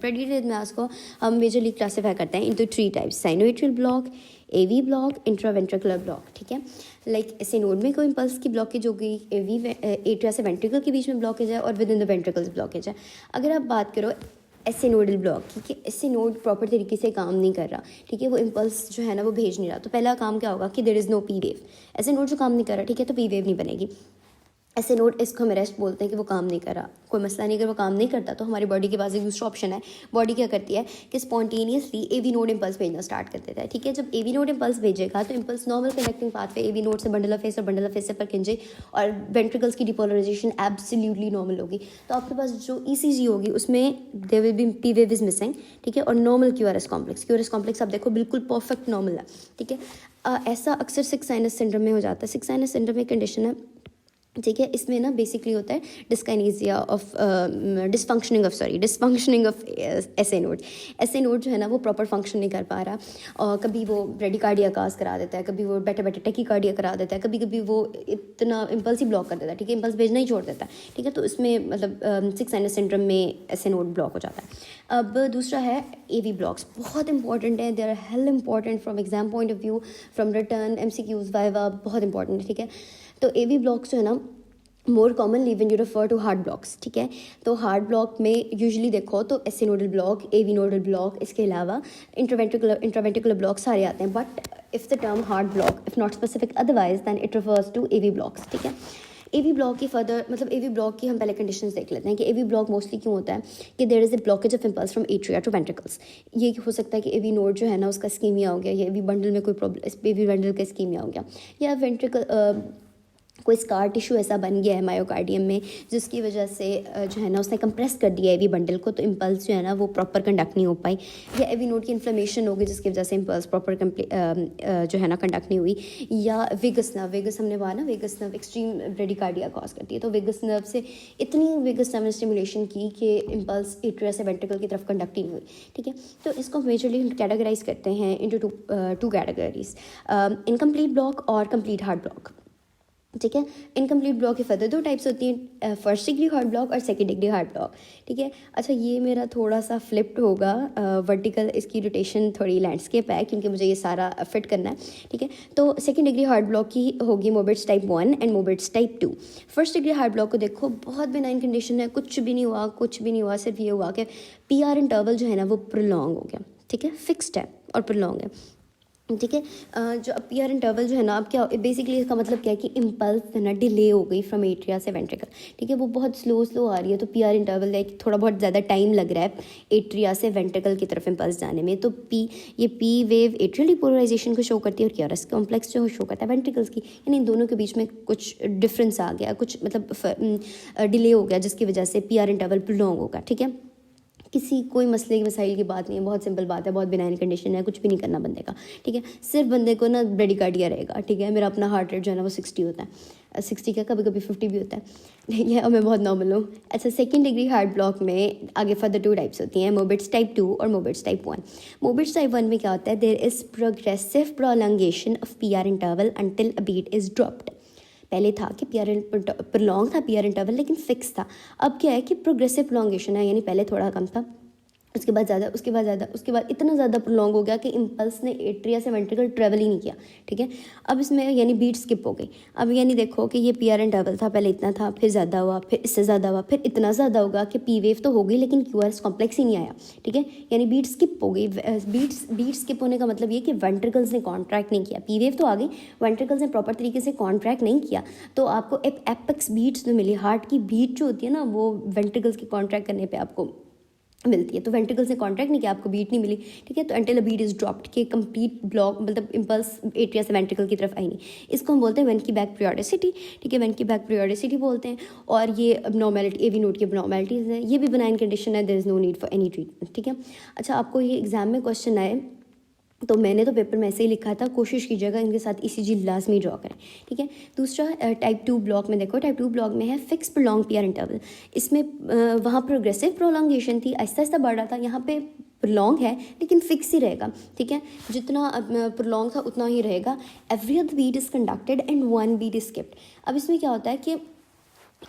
Predicted मास को हम majorly classify करते हैं into 3 types, sinoatrial block, AV block, intraventricular block. ठीक है, लाइक ऐसे नोड में कोई इम्पल्स की ब्लॉकेज हो गई, एवी एट्रिया से वेंट्रिकल के बीच में ब्लॉकेज है और with in the ventricles blockage है। अगर आप बात करो ऐसे नोडल ब्लॉक, ठीक है, ऐसे नोड प्रॉपर तरीके से काम नहीं कर रहा, ठीक है, वो इम्पल्स जो है ना वो भेज नहीं रहा, तो पहला काम क्या होगा कि there is no P wave. ऐसे नोड जो काम नहीं कर रहा, ठीक है, तो पी वेव नहीं बनेगी। ऐसे नोड, इसको हम रेस्ट बोलते हैं कि वो काम नहीं कर रहा, कोई मसला नहीं, अगर वो काम नहीं करता तो हमारी बॉडी के पास एक दूसरा ऑप्शन है। बॉडी क्या करती है कि स्पॉन्टेनियसली एवी नोड इम्पल्स भेजना स्टार्ट कर देता है। ठीक है, जब एवी नोड इम्पल्स भेजेगा तो इम्पल्स नॉर्मल कनेक्टिंग पाथ पे एवी नोड से बंडल ऑफ फेस और बंडल ऑफ फेस से परकिंजे और वेंट्रिकल्स की डिपोलराइजेशन एब्सोल्युटली नॉर्मल होगी। तो आपके पास जो ईसीजी होगी उसमें there will be P wave is missing. ठीक है, और नॉर्मल क्यूआरएस कॉम्प्लेक्स आप देखो बिल्कुल परफेक्ट नॉर्मल है। ठीक है, ऐसा अक्सर सिक साइनस सिंड्रोम में हो जाता है। सिक साइनस सिंड्रोम एक कंडीशन है, ठीक है, इसमें ना बेसिकली होता है डिस्काइनेसिया ऑफ डिसफंक्शनिंग ऑफ ऐसे नोड जो है ना वो प्रॉपर फंक्शन नहीं कर पा रहा, और कभी वो ब्रेडिकार्डिया काज करा देता है, कभी वो बेटे टेकीकार्डिया करा देता है, कभी कभी वो इतना इम्पल्स ही ब्लॉक कर देता है। ठीक है, इम्पल्स भेजना ही छोड़ देता है। ठीक है, तो इसमें मतलब सिक साइनस सिंड्रोम में ऐसे नोड ब्लॉक हो जाता है। अब दूसरा है एवी ब्लॉक्स, बहुत इंपॉर्टेंट है, they are hell important from exam point of view, from written, MCQs, viva, बहुत इंपॉर्टेंट है। ठीक है, तो एवी ब्लॉक्स जो है ना more commonly when you refer to heart blocks. ठीक है, तो हार्ट ब्लॉक में यूजुअली देखो तो ऐसे nodal block, AV nodal block, इसके अलावा इंट्रावेंट्रिकुलर ब्लॉक सारे आते हैं, but if the term heart block if not specific otherwise then it refers to AV blocks. ठीक है, एवी ब्लॉक की फर्दर मतलब एवी ब्लॉक की हम पहले कंडीशंस देख लेते हैं कि एवी ब्लॉक मोस्टली क्यों होता है कि there is a blockage of impulse from atria to ventricles. ये हो सकता है कि एवी नोड जो है ना उसका स्कीमिया हो गया, या एवी बंडल में कोई प्रॉब्लम, एवी बंडल का स्कीमिया हो गया, या वेंट्रिकल कोई स्कार टिश्यू ऐसा बन गया है मायोकार्डियम में जिसकी वजह से जो है ना उसने कंप्रेस कर दिया एवी बंडल को, तो इम्पल्स जो है ना वो प्रॉपर कंडक्ट नहीं हो पाई, या एवी नोड की इन्फ्लेमेशन होगी जिसकी वजह से इम्पल्स प्रॉपर जो है ना कंडक्ट नहीं हुई, या वेगस हमने कहा ना vagus nerve extreme bradycardia cause करती है, तो वेगस नर्व से इतनी वेगस नर्व ने स्टिमुलेशन की कि इम्पल्स एट्रिया से वेंट्रिकल की तरफ कंडक्ट ही नहीं हुई। ठीक है, तो इसको मेजरली कैटेगराइज करते हैं into two categories, incomplete block और कंप्लीट हार्ट ब्लॉक। ठीक है, इनकम्प्लीट ब्लॉक की फर्दर 2 टाइप्स होती हैं, फर्स्ट डिग्री हार्ट ब्लॉक और सेकंड डिग्री हार्ट ब्लॉक। ठीक है, अच्छा ये मेरा थोड़ा सा फ्लिप्ड होगा, वर्टिकल इसकी रोटेशन थोड़ी लैंडस्केप है क्योंकि मुझे ये सारा फिट करना है। ठीक है, तो सेकंड डिग्री हार्ट ब्लॉक की होगी Mobitz type 1 and मोबिट्स type 2। First degree heart block को देखो बहुत बेनाइन कंडीशन है, कुछ भी नहीं हुआ, सिर्फ ये हुआ कि PR इंटरवल जो है ना वो प्रोलॉन्ग हो गया। ठीक है, फिक्स्ड है और प्रोलॉन्ग है। ठीक है, जो PR इंटरवल जो है ना, अब क्या बेसिकली इसका मतलब क्या है कि इम्पल्स है ना डिले हो गई फ्रॉम एट्रिया से वेंट्रिकल। ठीक है, वो बहुत स्लो आ रही है, तो PR इंटरवल है कि थोड़ा बहुत ज़्यादा टाइम लग रहा है एट्रिया से वेंट्रिकल की तरफ इम्पल्स जाने में, तो ये P वेव एट्रियल डिपोलराइजेशन को शो करती है और क्यूआरएस कॉम्प्लेक्स जो शो करता है वेंट्रिकल्स की, यानी इन दोनों के बीच में कुछ डिफरेंस आ गया, कुछ मतलब डिले हो गया जिसकी वजह से PR इंटरवल प्रोलॉन्ग होगा। ठीक है, कोई मसले की मसाइल की बात नहीं है, बहुत सिंपल बात है, बहुत बिनाइन कंडीशन है, कुछ भी नहीं करना बंदे का। ठीक है, सिर्फ बंदे को ना ब्रेडिकार्डिया रहेगा। ठीक है, मेरा अपना हार्ट रेट जो है ना वो 60 होता है, 60 का कभी कभी 50 भी होता है। ठीक है, और मैं बहुत नॉर्मल हूँ। अच्छा, सेकंड डिग्री हार्ट ब्लॉक में आगे फर्दर 2 टाइप्स होती हैं, मोबिट्स टाइप 2 और मोबिट्स टाइप 1। मोबिट्स टाइप 1 में क्या होता है, there is progressive prolongation of PR interval until a beat is dropped. पहले था कि प्रोलॉन्ग था PR इंटरवल लेकिन फिक्स था, अब क्या है कि प्रोग्रेसिव प्रोलॉन्गेशन है, यानी पहले थोड़ा कम था, उसके बाद इतना ज़्यादा प्रोलॉन्ग हो गया कि इम्पल्स ने एट्रिया से वेंट्रिकल ट्रेवल ही नहीं किया। ठीक है, अब इसमें यानी बीट स्किप हो गई। अब यानी देखो कि ये PR इंटरवल था, पहले इतना था, फिर ज़्यादा हुआ, फिर इससे ज़्यादा हुआ, फिर इतना ज़्यादा होगा कि P वेव तो हो गई लेकिन QRS कॉम्प्लेक्स ही नहीं आया। ठीक है, यानी बीट स्किप हो गई। बीट स्किप होने का मतलब ये कि वेंट्रिकल्स ने कॉन्ट्रैक्ट नहीं किया, P वेव तो आ गई, वेंट्रिकल्स ने प्रॉपर तरीके से कॉन्ट्रैक्ट नहीं किया, तो आपको एक एपेक्स बीट्स जो मिली, हार्ट की बीट जो होती है ना वो वेंट्रिकल्स की कॉन्ट्रैक्ट करने पर आपको मिलती है, तो वेंट्रिकल से कॉन्ट्रैक्ट नहीं किया, आपको बीट नहीं मिली। ठीक है, तो until a beat is dropped के कंप्लीट ब्लॉक मतलब इम्पल्स एट्रिया से वेंट्रिकल की तरफ आई नहीं, इसको हम बोलते हैं वेन की बैक पीरियोडिसिटी। ठीक है, वेन की बैक पीरियोडिसिटी बोलते हैं, और ये अबनॉर्मैलिटी एवी नोड की अबनॉर्मैलिटीज़ है, ये भी बनाइन कंडीशन है, there is no need for any treatment. ठीक है, अच्छा आपको ये एग्जाम में क्वेश्चन आए तो मैंने तो पेपर में ऐसे ही लिखा था, कोशिश कीजिएगा इनके साथ ECG लाजमी ड्रॉ करें। ठीक है, दूसरा टाइप 2 ब्लॉक में देखो, टाइप 2 ब्लॉक में है फिक्स प्रोलॉन्ग PR इंटरवल। इसमें वहाँ प्रोग्रेसिव प्रोलॉन्गेशन थी, आहिस्ता आहिस्ता बढ़ रहा था, यहाँ पे प्रोलॉन्ग है लेकिन फिक्स ही रहेगा। ठीक है, जितना प्रोलॉन्ग था उतना ही रहेगा। Every other beat is conducted and 1 beat is skipped. अब इसमें क्या होता है कि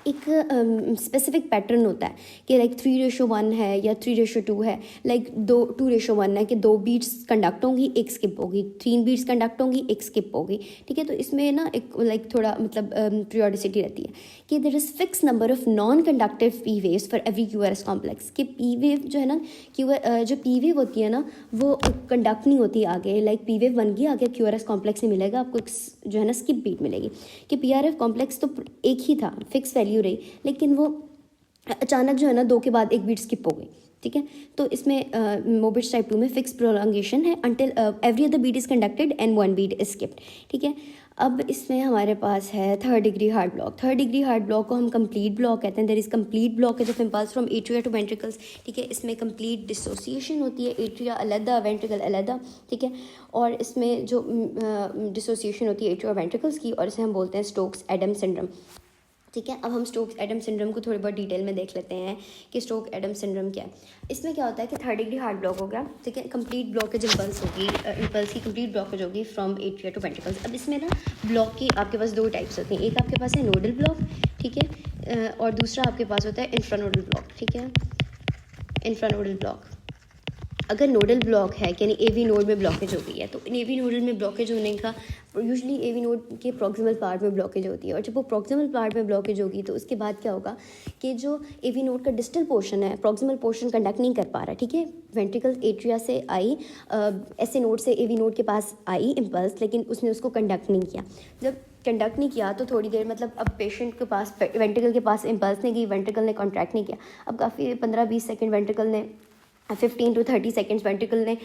एक स्पेसिफिक पैटर्न होता है कि लाइक 3:1 है या 3:2 है, लाइक 2:1 है कि 2 बीट्स कंडक्ट होंगी, एक स्किप होगी, 3 बीट्स कंडक्ट होंगी, एक स्किप होगी, ठीक है। तो इसमें ना एक लाइक थोड़ा मतलब पीरियोडिसिटी रहती है कि there is fix number of non conductive P waves for every QRS complex. कि पी वेव जो है ना जो पी वेव होती है ना वो कंडक्ट नहीं होती आगे, लाइक पी वेव बन गई आगे QRS कॉम्प्लेक्स नहीं मिलेगा आपको, जो है ना स्किप बीट मिलेगी। कि PRF कॉम्प्लेक्स तो एक ही था, फिक्स वैल्यू रही, लेकिन वो अचानक जो है ना 2 के बाद 1 बीट स्किप हो गई, ठीक है। तो इसमें मोबिट्स टाइप 2 में फिक्स प्रोलॉन्गेशन है until every other beat is conducted and 1 beat is skipped, ठीक है। अब इसमें हमारे पास है 3rd degree heart block. 3rd degree heart block को हम कंप्लीट ब्लॉक कहते हैं। There is complete blockage of impulse from atria to ventricles, ठीक है। इसमें कंप्लीट डिसोसिएशन होती है, एट्रिया अलहदा वेंट्रिकल अलहदा, ठीक है। और इसमें जो डिसोसिएशन होती है एट्रिया वेंट्रिकल्स की, और इसे हम बोलते हैं स्टोक्स एडम सिंड्रोम, ठीक है। अब हम स्टोक्स एडम सिंड्रोम को थोड़ी बहुत डिटेल में देख लेते हैं कि स्टोक एडम सिंड्रोम क्या है। इसमें क्या होता है कि 3rd डिग्री हार्ट ब्लॉक हो गया, ठीक है। कंप्लीट ब्लॉकेज इम्पल्स होगी, इम्पल्स की कंप्लीट ब्लॉकेज होगी फ्रॉम एट्रिया टू वेंट्रिकल्स। अब इसमें ना ब्लॉक की आपके पास 2 टाइप्स होती हैं, एक आपके पास है नोडल ब्लॉक, ठीक है, और दूसरा आपके पास होता है इंफ्रानोडल ब्लॉक, ठीक है। इंफ्रानोडल ब्लॉक, अगर नोडल ब्लॉक है यानी AV नोड में ब्लॉकेज हो गई है, तो AV नोडल में ब्लॉकेज होने का यूजली AV नोड के प्रॉक्सिमल पार्ट में ब्लॉकेज होती है। और जब वो प्रॉक्सिमल पार्ट में ब्लॉकेज होगी तो उसके बाद क्या होगा कि जो AV नोड का डिस्टल पोर्शन है, प्रॉक्सिमल पोर्शन कंडक्ट नहीं कर पा रहा, ठीक है। वेंट्रिकल एट्रिया से आई SA नोड से AV नोड के पास आई इम्पल्स, लेकिन उसने उसको कंडक्ट नहीं किया। जब कंडक्ट नहीं किया तो थोड़ी देर मतलब अब पेशेंट के पास वेंट्रिकल के पास इम्पल्स नहीं गई, वेंट्रिकल ने कॉन्ट्रैक्ट नहीं किया। अब काफ़ी 15-20 सेकेंड वेंट्रिकल ने 15 to 30 सेकेंड्स वेंट्रिकल ने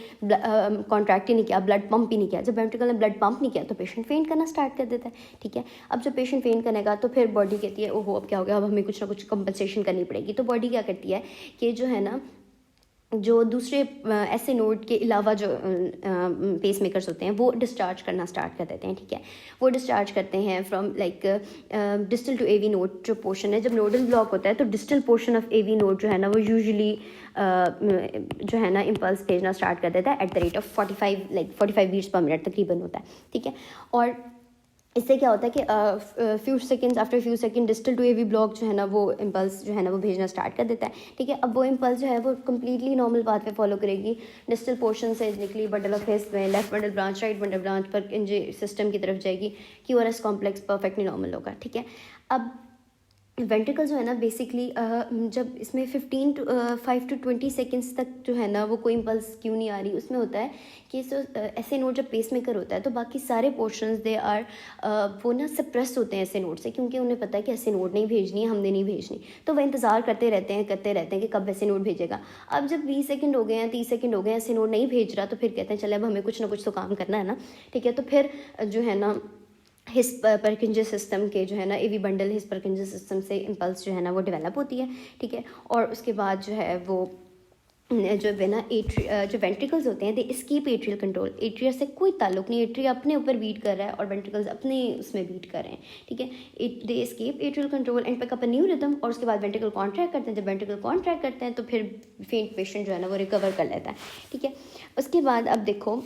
कॉन्ट्रैक्ट ही नहीं किया, ब्लड पंप ही नहीं किया। जब वेंट्रिकल ने ब्लड पंप नहीं किया तो पेशेंट फेंट करना स्टार्ट कर देता है, ठीक है। अब जब पेशेंट फेंट करेगा तो फिर बॉडी कहती है ओहो अब क्या हो गया, अब हमें कुछ ना कुछ कंपनसेशन करनी पड़ेगी। तो बॉडी क्या करती है कि जो है ना जो दूसरे ऐसे नोड के अलावा जो पेस मेकर्स होते हैं वो डिस्चार्ज करना स्टार्ट कर देते हैं, ठीक है। वो डिस्चार्ज करते हैं from like distal to AV node जो पोर्शन है। जब नोडल ब्लॉक होता है तो distal portion of AV node जो है ना वो यूजुअली जो है ना इम्पल्स भेजना स्टार्ट कर देता है at the rate of 45 beats per minute तकरीबन होता है, ठीक है। और इससे क्या होता है कि few seconds after few second distal to AV block जो है ना वो इम्पल्स जो है ना वो भेजना स्टार्ट कर देता है, ठीक है। अब वो इम्पल्स जो है वो कम्प्लीटली नॉर्मल पाथ पे फॉलो करेगी। डिस्टल पोर्शन से निकली बंडल ऑफ हिस में, left bundle branch right bundle branch पर इंजे सिस्टम की तरफ जाएगी, QRS कॉम्प्लेक्स परफेक्टली नॉर्मल होगा, ठीक है। अब वेंट्रिकल जो है ना बेसिकली जब इसमें 5 to 20 सेकेंड्स तक जो है ना वो कोई इम्पल्स क्यों नहीं आ रही, उसमें होता है कि ऐसे नोड जब पेस मेकर होता है तो बाकी सारे पोर्शंस दे आर वो ना सप्रेस होते हैं ऐसे नोड से, क्योंकि उन्हें पता है कि ऐसे नोड नहीं भेजनी है, हमने नहीं भेजनी। तो वह इंतज़ार करते रहते हैं कि कब ऐसे नोड भेजेगा। अब जब 20 सेकेंड हो गए हैं, 30 सेकेंड हो गए हैं, ऐसे नोड नहीं भेज रहा, तो फिर कहते हैं चले अब हमें कुछ ना कुछ तो काम करना है ना, ठीक है। तो फिर जो है ना हिस परकिंजे सिस्टम के जो है ना AV बंडल हिस परकिंजे सिस्टम से इम्पल्स जो है ना वो डेवलप होती है, ठीक है। और उसके बाद जो है वो जो है ना जो वेंट्रिकल्स होते हैं दे एस्केप एट्रियल कंट्रोल। एट्रिया से कोई ताल्लुक नहीं, एट्रिया अपने ऊपर बीट कर रहा है और वेंट्रिकल्स अपने उसमें बीट कर रहे हैं, ठीक है। They escape atrial control and pick up a new rhythm. और उसके बाद वेंट्रिकल कॉन्ट्रैक्ट करते हैं। जब वेंट्रिकल कॉन्ट्रैक्ट करते हैं तो फिर फेंट पेशेंट जो है ना वो रिकवर कर लेता है, ठीक है। उसके बाद अब देखो,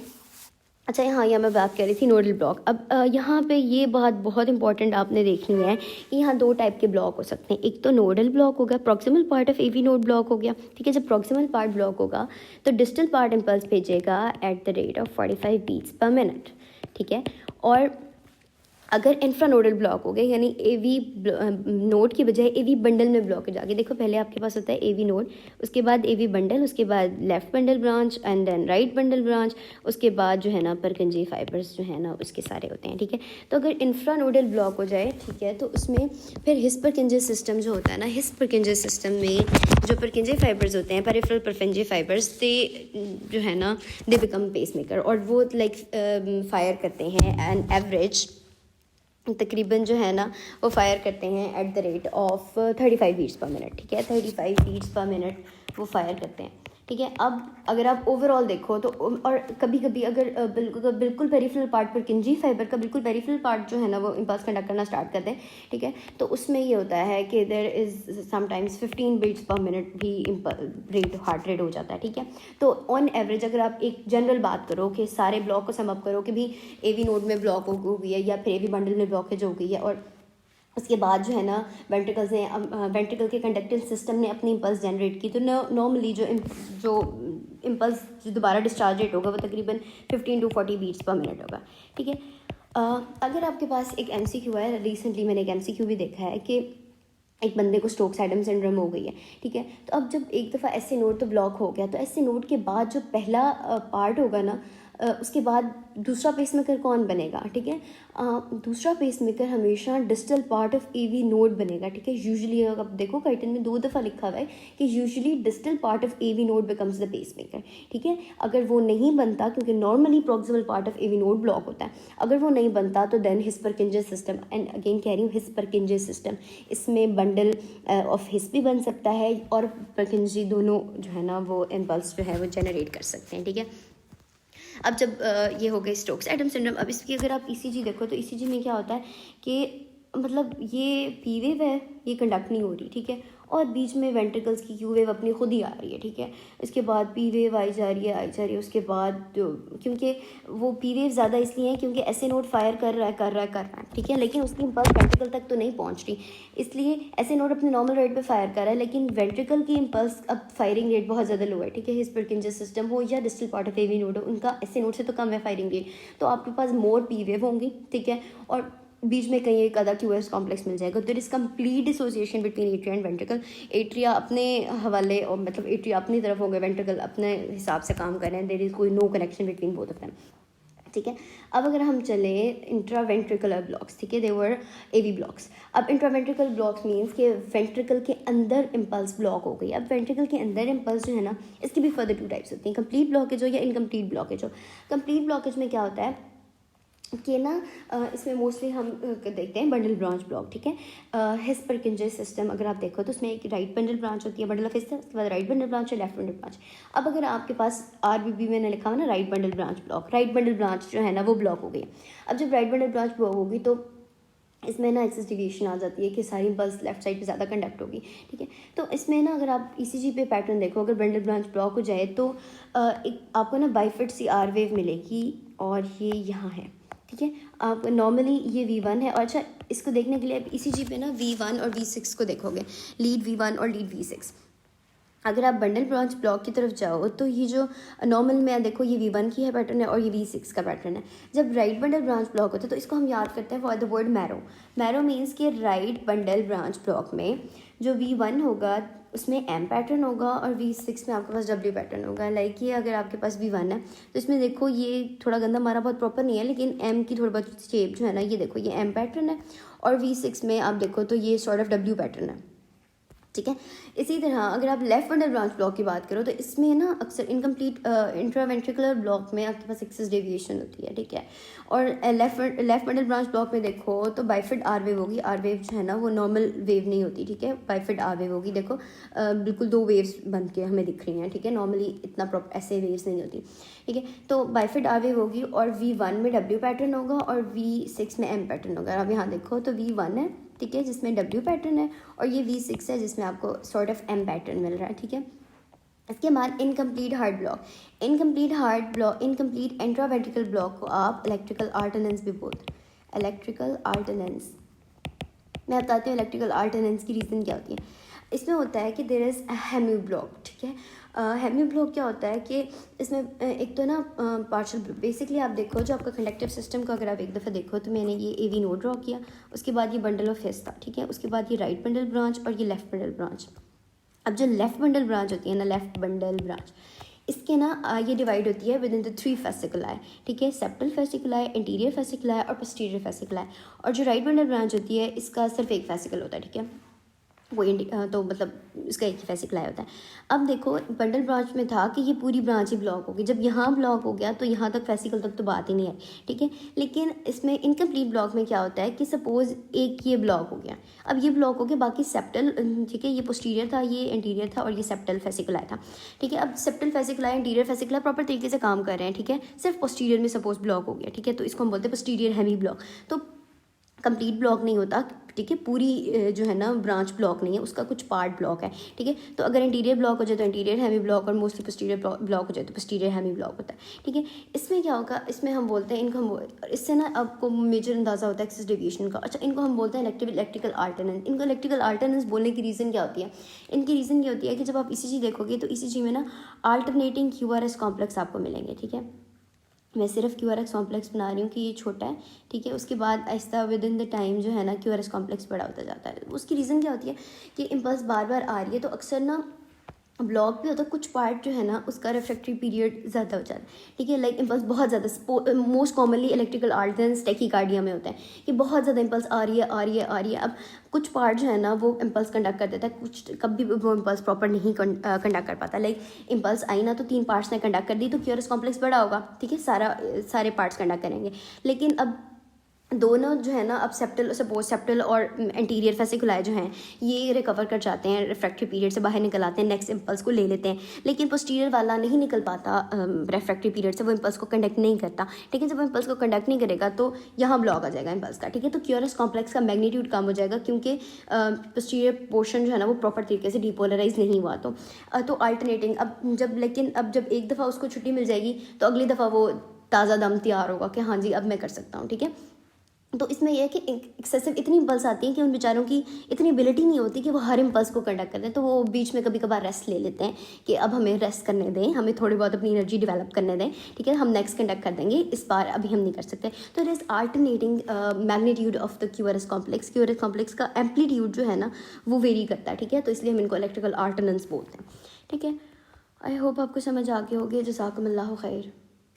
अच्छा यहाँ मैं बात कर रही थी नोडल ब्लॉक। अब यहाँ पे ये बात बहुत इंपॉर्टेंट आपने देखनी है कि यहाँ 2 टाइप के ब्लॉक हो सकते हैं। एक तो नोडल ब्लॉक हो गया, proximal part of AV node block हो गया, ठीक है। जब प्रॉक्सिमल पार्ट ब्लॉक होगा तो डिस्टल पार्ट इम्पल्स भेजेगा at the rate of 45 beats per minute, ठीक है। और अगर इंफ्रानोडल ब्लॉक हो गए यानी AV नोड की बजाय AV बंडल में ब्लॉकेज आ गई। देखो पहले आपके पास होता है AV नोड, उसके बाद AV बंडल, उसके बाद left bundle branch and then right bundle branch, उसके बाद जो है ना परकिंजे फाइबर्स जो है ना उसके सारे होते हैं, ठीक है। तो अगर इंफ्रानोडल ब्लॉक हो जाए, ठीक है, तो उसमें फिर हिस परकिंजे सिस्टम जो होता है ना, हिस परकिंजे सिस्टम में जो परकिंजे फाइबर्स होते हैं, पेरिफेरल परकिंजे फाइबर्स, दे जो है ना दे बिकम पेस मेकर और वो लाइक फायर करते हैं एंड एवरेज तकरीबन जो है ना वो फायर करते हैं at the rate of 35 beats per minute, ठीक है। 35 बीट्स पर मिनट वो फायर करते हैं, ठीक है। अब अगर आप ओवरऑल देखो तो और कभी कभी अगर बिल्कुल पेरिफेरल पार्ट पर किंजी फाइबर का बिल्कुल पेरिफेरल पार्ट जो है ना वो इम्पल्स कंडक्ट करना स्टार्ट करते हैं, ठीक है। तो उसमें ये होता है कि there is sometimes 15 beats per minute भी हार्ट रेट हो जाता है, ठीक है। तो ऑन एवरेज अगर आप एक जनरल बात करो कि सारे ब्लॉक को सम अप करो कि भी AV नोड में ब्लॉक हो गई है या फिर AV बंडल में ब्लॉकेज हो गई है और उसके बाद जो है ना वेंट्रिकल्स ने वेंट्रिकल के कंडक्टिंग सिस्टम ने अपनी इम्पल्स जनरेट की, तो नॉर्मली जो इम्पल्स जो दोबारा डिस्चार्ज रेट होगा वो तकरीबन 15 to 40 बीट्स पर मिनट होगा, ठीक है। अगर आपके पास एक MCQ है, रिसेंटली मैंने एक MCQ भी देखा है कि एक बंदे को स्टोक्स साइंड्रोम सिंड्रोम हो गई है, ठीक है। तो अब जब एक दफ़ा ऐसे नोड तो ब्लॉक हो गया, तो ऐसे नोड के बाद जो पहला पार्ट होगा ना, उसके बाद दूसरा पेसमेकर कौन बनेगा, ठीक है। दूसरा पेसमेकर हमेशा distal part of AV node बनेगा, ठीक है। यूजुअली आप देखो कर्टन में 2 दफ़ा लिखा हुआ है कि usually distal part of AV node becomes the pacemaker, ठीक है। अगर वो नहीं बनता, क्योंकि normally proximal part of AV node block होता है, अगर वो नहीं बनता तो देन हिस्परकिंजे सिस्टम, एंड अगेन कह रही हूँ हिस्परकिंजे सिस्टम, इसमें बंडल ऑफ हिस भी बन सकता है और परकिंजी, दोनों जो है ना वो इम्पल्स जो है वो जनरेट कर सकते हैं, ठीक है। अब जब ये हो गए स्टोक्स साइंड्रोम सिंड्रोम, अब इसकी अगर आप ECG देखो तो ECG में क्या होता है कि मतलब ये P वेव है, ये कंडक्ट नहीं हो रही, ठीक है, और बीच में वेंट्रिकल्स की Q वेव अपनी खुद ही आ रही है, ठीक है। इसके बाद P वेव आई जा रही है, उसके बाद क्योंकि वो P वेव ज़्यादा इसलिए है क्योंकि ऐसे नोड फायर कर रहा है, ठीक है, लेकिन उसकी इम्पल्स वेंट्रिकल तक तो नहीं पहुंच रही, इसलिए ऐसे नोड अपने नॉर्मल रेट पे फायर कर रहा है, लेकिन वेंट्रिकल की इम्पल्स अब फायरिंग रेट बहुत ज़्यादा लो है, ठीक है। हिस्परकिंजे सिस्टम हो या distal part of AV node हो, उनका ऐसे नोड से तो कम है फायरिंग रेट, तो आपके पास मोर P वेव होंगी, ठीक है, और बीच में कहीं एक आधा QS कॉम्प्लेक्स मिल जाएगा। There is complete dissociation between atria and ventricle. Atria अपने हवाले और मतलब एट्रिया अपनी तरफ हो गए, वेंट्रिकल अपने हिसाब से काम कर रहे हैं, देयर इज कोई no connection between both of them, ठीक है। अब अगर हम चले इंट्रावेंट्रिकुलर ब्लॉक्स, ठीक है, दे वर AV ब्लॉक्स। अब इंट्रावेंट्रिकल ब्लॉक्स मीन्स कि वेंट्रिकल के अंदर इम्पल्स ब्लॉक हो गई। अब वेंट्रिकल के अंदर इम्पल्स जो है ना, इसकी भी फर्दर 2 टाइप्स होती हैं, कंप्लीट ब्लॉकेज हो या इनकम्प्लीट ब्लॉकेज हो। कंप्लीट ब्लॉकेज में क्या होता है कि ना इसमें मोस्टली हम देखते हैं बंडल ब्रांच ब्लॉक, ठीक है। हिस्परकिंजे सिस्टम अगर आप देखो तो उसमें एक राइट बंडल ब्रांच होती है, बंडल ऑफ हिस्टर, उसके बाद राइट बंडल ब्रांच और लेफ्ट बंडल ब्रांच। अब अगर आपके पास RBB में लिखा हुआ ना right bundle branch block, right bundle branch जो है ना वो ब्लॉक हो गई। अब जब राइट बंडल ब्रांच ब्लॉक होगी तो इसमें ना एक्सेस डिविएशन आ जाती है कि सारी इम्पल्स लेफ्ट साइड पे ज़्यादा कंडक्ट होगी, ठीक है। तो इसमें ना अगर आप ECG पे पैटर्न देखो, अगर बंडल ब्रांच ब्लॉक हो जाए तो एक आपको ना बाइफिट सी R वेव मिलेगी और ये यहाँ है, ठीक है। आप नॉर्मली ये V1 है, और अच्छा इसको देखने के लिए आप ECG पे ना V1 और V6 को देखोगे, लीड V1 और लीड V6। अगर आप बंडल ब्रांच ब्लॉक की तरफ जाओ तो ये जो नॉर्मल में देखो ये V1 की है पैटर्न है और ये V6 का पैटर्न है। जब राइट बंडल ब्रांच ब्लॉक होता है तो इसको हम याद करते हैं for the word marrow. Marrow means कि राइट बंडल ब्रांच ब्लॉक में जो V1 होगा उसमें M पैटर्न होगा और V6 में आपके पास W पैटर्न होगा। लाइक ये अगर आपके पास V1 है तो इसमें देखो ये थोड़ा गंदा हमारा बहुत प्रॉपर नहीं है, लेकिन M की थोड़ी बहुत शेप जो है ना, ये देखो ये M पैटर्न है, और V6 में आप देखो तो ये सॉर्ट ऑफ W पैटर्न है, ठीक है। इसी तरह अगर आप लेफ्ट बंडल ब्रांच ब्लॉक की बात करो तो इसमें ना अक्सर इनकम्प्लीट इंट्रावेंट्रिकुलर ब्लॉक में आपके पास एक्सेस डेविएशन होती है, ठीक है। और लेफ्ट बंडल ब्रांच ब्लॉक में देखो तो बाइफिड R वेव होगी। R वेव जो है ना वो नॉर्मल वेव नहीं होती, ठीक है, बाइफिड R वेव होगी। देखो बिल्कुल 2 वेव्स बन के हमें दिख रही हैं, ठीक है, नॉर्मली इतना प्रॉपर ऐसे वेव्स नहीं होती, ठीक है। तो बाइफिड R वेव होगी और V1 में W पैटर्न होगा और V6 में M पैटर्न होगा। अब यहाँ देखो तो V1 है, ठीक है, जिसमें W पैटर्न है, और ये V6 है जिसमें आपको सॉर्ट ऑफ M पैटर्न मिल रहा है, ठीक है। इसके बाद incomplete heart block. Incomplete intraventricular block को आप इलेक्ट्रिकल आर्टनेंस भी बोलते हैं। इलेक्ट्रिकल आर्टनेंस मैं बताती हूँ इलेक्ट्रिकल आर्टनेंस की रीज़न क्या होती है। इसमें होता है कि देयर इज़ हेमी ब्लॉक, ठीक है। हेमी ब्लॉक क्या होता है कि इसमें एक तो ना पार्शियल बेसिकली आप देखो जो आपका कंडक्टिव सिस्टम का अगर आप एक दफ़ा देखो तो मैंने ये AV नोड ड्रॉ किया, उसके बाद ये बंडल ऑफ हिस था, ठीक है, उसके बाद ये राइट बंडल ब्रांच और ये लेफ्ट बंडल ब्रांच। अब जो लेफ्ट बंडल ब्रांच होती है ना, लेफ्ट बंडल ब्रांच, इसके ना ये डिवाइड होती है विद इन द 3 फेसिकुलाई, ठीक है, सेप्टल फेसिकुलाई, इंटीरियर फेसिकुलाई और पोस्टीरियर फेसिकुलाई। और जो राइट बंडल ब्रांच होती है इसका सिर्फ एक फेसिकल होता है, ठीक है, वो तो मतलब इसका एक ही फेसिकुलाई होता है। अब देखो बंडल ब्रांच में था कि ये पूरी ब्रांच ही ब्लॉक होगी, जब यहाँ ब्लॉक हो गया तो यहाँ तक फेसिकल तक तो बात ही नहीं है, ठीक है। लेकिन इसमें इनकम्प्लीट ब्लॉक में क्या होता है कि सपोज एक ये ब्लॉक हो गया, अब ये ब्लॉक हो गया, बाकी सेप्टल, ठीक है, ये पोस्टीरियर था, ये इंटीरियर था और ये सेप्टल फेसिकुलाई था, ठीक है। अब septal fasciculi interior fasciculi proper तरीके से काम कर रहे हैं, ठीक है, सिर्फ पोस्टीरियर में सपोज ब्लॉक हो गया, ठीक है, तो इसको हम बोलते हैं पोस्टीरियर हेमी ब्लॉक। तो कंप्लीट ब्लॉक नहीं होता, ठीक है, पूरी जो है ना ब्रांच ब्लॉक नहीं है, उसका कुछ पार्ट ब्लॉक है, ठीक है। तो अगर इंटीरियर ब्लॉक हो जाए तो इंटीरियर हेमी ब्लॉक, और मोस्टली पोस्टीरियर ब्लॉक हो जाए तो पोस्टीरियर हेमी ब्लॉक होता है, ठीक है। इसमें क्या होगा, इसमें हम बोलते हैं इनको, इससे ना आपको मेजर अंदाज़ा होता है एक्सिस डेविएशन का। अच्छा, इनको हम बोलते हैं इलेक्ट्रिकल अल्टरनेंस। इनको इलेक्ट्रिकल अल्टरनेंस बोलने की रीज़न क्या होती है, इनकी रीज़न ये होती है कि जब आप ईसीजी देखोगे तो ईसीजी में ना अल्टरनेटिंग क्यूआरएस कॉम्प्लेक्स आपको मिलेंगे, ठीक है। मैं सिर्फ क्यूआरएस कॉम्प्लेक्स बना रही हूँ कि ये छोटा है, ठीक है। उसके बाद आहिस्ता विद इन द टाइम जो है ना क्यूआरएस कॉम्प्लेक्स बड़ा होता जाता है। उसकी रीज़न क्या होती है कि इम्पल्स बार बार आ रही है, तो अक्सर ना ब्लॉक भी होता है, कुछ पार्ट जो है ना उसका रिफ्रैक्टरी पीरियड ज़्यादा हो जाता है, ठीक है। लाइक इम्पल्स बहुत ज़्यादा, मोस्ट कॉमनली इलेक्ट्रिकल अल्टरनेंस टैकीकार्डिया में होता है कि बहुत ज़्यादा इम्पल्स आ रही है। अब कुछ पार्ट जो है ना वो इम्पल्स कंडक्ट कर देता है, कुछ कभी वो इम्पल्स प्रॉपर नहीं कंडक्ट कर पाता। लाइक इम्पल्स आई ना तो 3 पार्ट्स ने कंडक्ट कर दी, तो क्यूआरएस कॉम्प्लेक्स बड़ा होगा, ठीक है, सारे पार्ट्स कंडक्ट करेंगे। लेकिन अब दोनों जो है ना, अब सेप्टल और एंटीरियर फेसिकुलाई जो हैं ये रिकवर कर जाते हैं, रिफ्रैक्टरी पीरियड से बाहर निकल आते हैं, नेक्स्ट इम्पल्स को ले लेते हैं। लेकिन पोस्टीरियर वाला नहीं निकल पाता रिफ्रैक्टरी पीरियड से, वो इम्पल्स को कंडक्ट नहीं करता, ठीक है। जब वो इम्पल्स को कंडक्ट नहीं करेगा तो यहाँ ब्लॉक आ जाएगा इम्पल्स का, ठीक है। तो क्यूआरएस कॉम्प्लेक्स का मैग्नीट्यूड कम हो जाएगा, क्योंकि पोस्टीरियर पोर्शन जो है ना वो प्रॉपर तरीके से डिपोलराइज नहीं हुआ। तो अल्टरनेटिंग, अब जब एक दफ़ा उसको छुट्टी मिल जाएगी तो अगली दफ़ा वो ताज़ा दम तैयार होगा कि हाँ जी अब मैं कर सकता हूँ, ठीक है। तो इसमें यह है कि एक्सेसिव इतनी इम्पल्स आती हैं कि उन बेचारों की इतनी एबिलिटी नहीं होती कि वो हर इम्पल्स को कंडक्ट कर दें, तो वो बीच में कभी कभार रेस्ट ले लेते हैं कि अब हमें रेस्ट करने दें, हमें थोड़ी बहुत अपनी एनर्जी डेवलप करने दें, ठीक है, हम नेक्स्ट कंडक्ट कर देंगे, इस बार अभी हम नहीं कर सकते। तो it is alternating magnitude of the QRS complex का एम्पलीट्यूड जो है ना वो वेरी करता है, ठीक है। तो इसलिए हम इनको इलेक्ट्रिकल अल्टरनेंस बोलते हैं, ठीक है। आई होप आपको समझ आ गई होगी। जज़ाकुमुल्लाहु खैर।